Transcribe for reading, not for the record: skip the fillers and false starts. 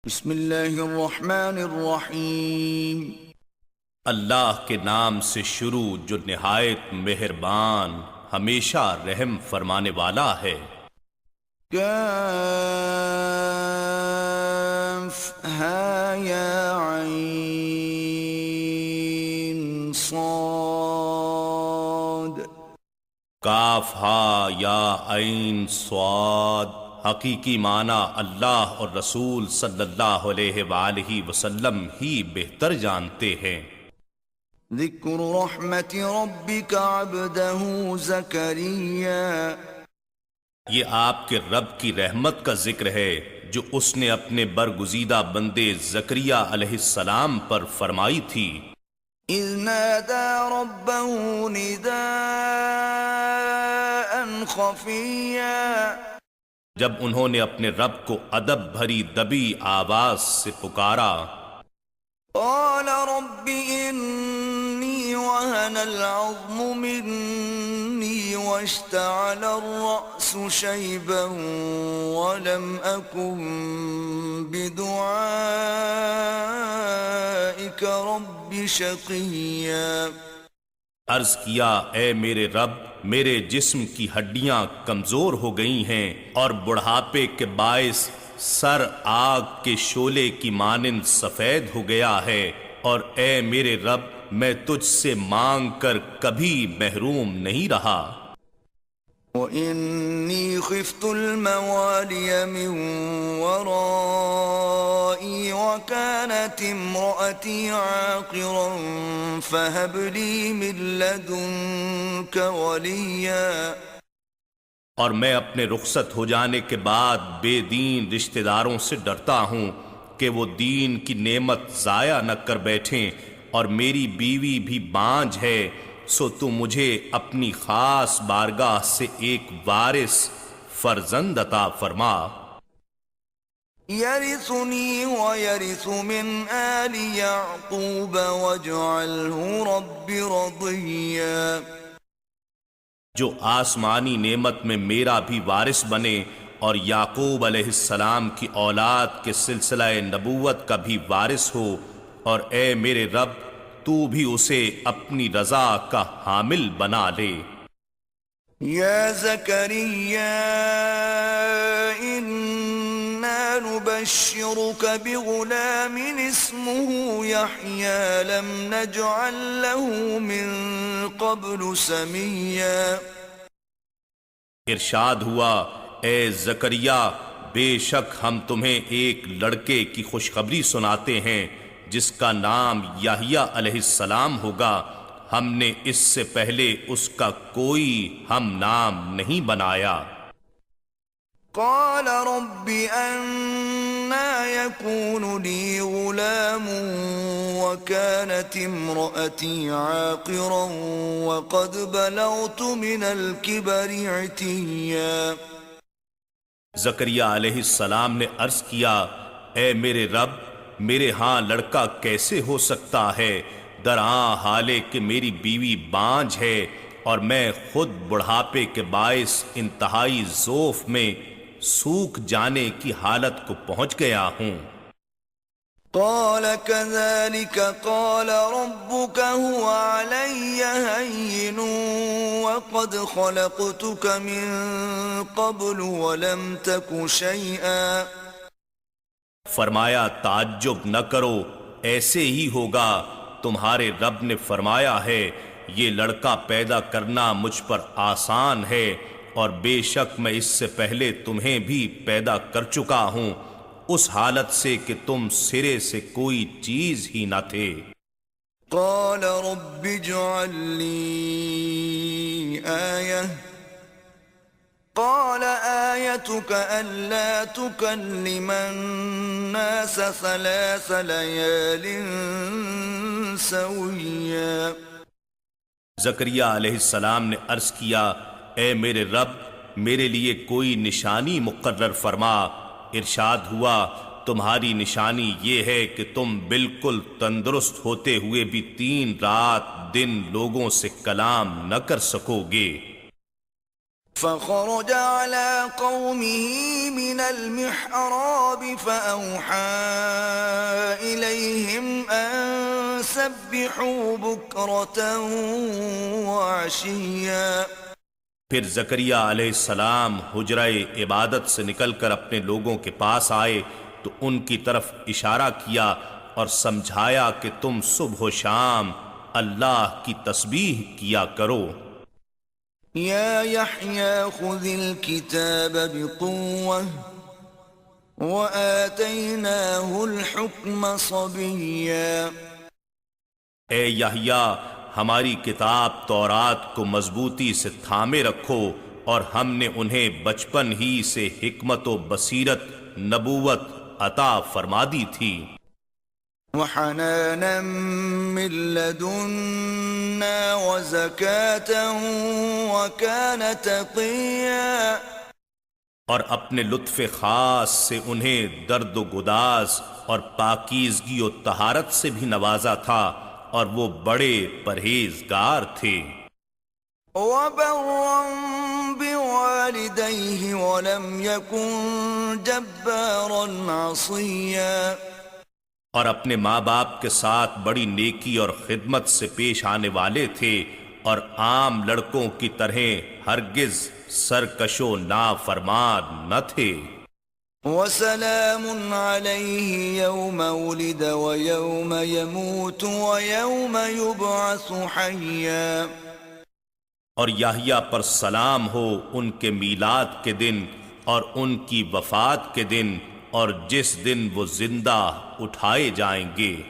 بسم اللہ الرحمن الرحیم۔ اللہ کے نام سے شروع جو نہایت مہربان ہمیشہ رحم فرمانے والا ہے۔ کاف ہا یا عین صاد۔ کاف ہا یا عین صاد۔ حقیقی معنی اللہ اور رسول صلی اللہ علیہ وآلہ وسلم ہی بہتر جانتے ہیں۔ ذکر رحمت ربک عبدہ زکریا۔ یہ آپ کے رب کی رحمت کا ذکر ہے جو اس نے اپنے برگزیدہ بندے زکریا علیہ السلام پر فرمائی تھی۔ اذ نادى ربه نداء خفیا۔ جب انہوں نے اپنے رب کو ادب بھری دبی آواز سے پکارا۔ قال رب انی وهن العظم منی واشتعل الرأس شیبا ولم اکن بدعائک رب شقیا۔ عرض کیا اے میرے رب، میرے جسم کی ہڈیاں کمزور ہو گئی ہیں اور بڑھاپے کے باعث سر آگ کے شعلے کی مانند سفید ہو گیا ہے، اور اے میرے رب میں تجھ سے مانگ کر کبھی محروم نہیں رہا۔ وَإِنِّي خِفْتُ الْمَوَالِيَ مِنْ وَرَائِي وَكَانَتِ امْرَأَتِي عَاقِرًا فَهَبْ لِي مِنْ لَدُنْكَ وَلِيًّا۔ اور میں اپنے رخصت ہو جانے کے بعد بے دین رشتہ داروں سے ڈرتا ہوں کہ وہ دین کی نعمت ضائع نہ کر بیٹھیں، اور میری بیوی بھی بانجھ ہے، سو تو مجھے اپنی خاص بارگاہ سے ایک وارث فرزند عطا فرما۔ يَرِثُنِي وَيَرِثُ مِنْ آلِ يَعْقُوبَ وَاجْعَلْهُ رَبِّ رَضِيًّا۔ جو آسمانی نعمت میں میرا بھی وارث بنے اور یعقوب علیہ السلام کی اولاد کے سلسلہ نبوت کا بھی وارث ہو، اور اے میرے رب تو بھی اسے اپنی رضا کا حامل بنا لے۔ یا زکریا انا نبشرک بغلام اسمه یحیی لم نجعل له من قبل سمیا۔ ارشاد ہوا اے زکریا، بے شک ہم تمہیں ایک لڑکے کی خوشخبری سناتے ہیں جس کا نام یحییٰ علیہ السلام ہوگا، ہم نے اس سے پہلے اس کا کوئی ہم نام نہیں بنایا۔ قال رب أنا يكون لي غلام وكانت امرأتي عاقرا وقد بلغت من الكبر عتيا۔ زکریا علیہ السلام نے عرض کیا اے میرے رب، میرے ہاں لڑکا کیسے ہو سکتا ہے، درآں حالے کہ میری بیوی بانجھ ہے اور میں خود بڑھاپے کے باعث انتہائی ضعف میں سوکھ جانے کی حالت کو پہنچ گیا ہوں۔ قال كذلك قال ربك هو علي هين وقد خلقتك من قبل ولم تك شيئا۔ فرمایا تعجب نہ کرو، ایسے ہی ہوگا، تمہارے رب نے فرمایا ہے یہ لڑکا پیدا کرنا مجھ پر آسان ہے، اور بے شک میں اس سے پہلے تمہیں بھی پیدا کر چکا ہوں، اس حالت سے کہ تم سرے سے کوئی چیز ہی نہ تھے۔ قال رب اجعل لي آية قال آيتك ألا تكلم الناس 3 ليال سويا۔ زکریا علیہ السلام نے عرض کیا اے میرے رب، میرے لیے کوئی نشانی مقرر فرما۔ ارشاد ہوا تمہاری نشانی یہ ہے کہ تم بالکل تندرست ہوتے ہوئے بھی 3 رات دن لوگوں سے کلام نہ کر سکو گے۔ فخرج على قومه من المحراب فأوحى إليهم أن سبحوا بكرة وعشيا۔ پھر زکریا علیہ السلام حجرہ عبادت سے نکل کر اپنے لوگوں کے پاس آئے تو ان کی طرف اشارہ کیا اور سمجھایا کہ تم صبح و شام اللہ کی تسبیح کیا کرو۔ يا يحيى خذ الكتاب بقوة وآتيناه الحكم صبيا۔ اے یحییٰ، ہماری کتاب تورات کو مضبوطی سے تھامے رکھو، اور ہم نے انہیں بچپن ہی سے حکمت و بصیرت نبوت عطا فرما دی تھی۔ وحنانا من لدنا وزكاة وكان تقيا۔ اور اپنے لطف خاص سے انہیں درد و گداز اور پاکیزگی و طہارت سے بھی نوازا تھا، اور وہ بڑے پرہیزگار تھے۔ وبرا بوالديه ولم يكن جبارا عصيا۔ اور اپنے ماں باپ کے ساتھ بڑی نیکی اور خدمت سے پیش آنے والے تھے، اور عام لڑکوں کی طرح ہرگز سرکش و نافرمان نہ تھے۔ وسلام عليه يوم ولد ويوم يموت ويوم يبعث حيا۔ اور یحییٰ پر سلام ہو ان کے میلاد کے دن اور ان کی وفات کے دن اور جس دن وہ زندہ اٹھائے جائیں گے۔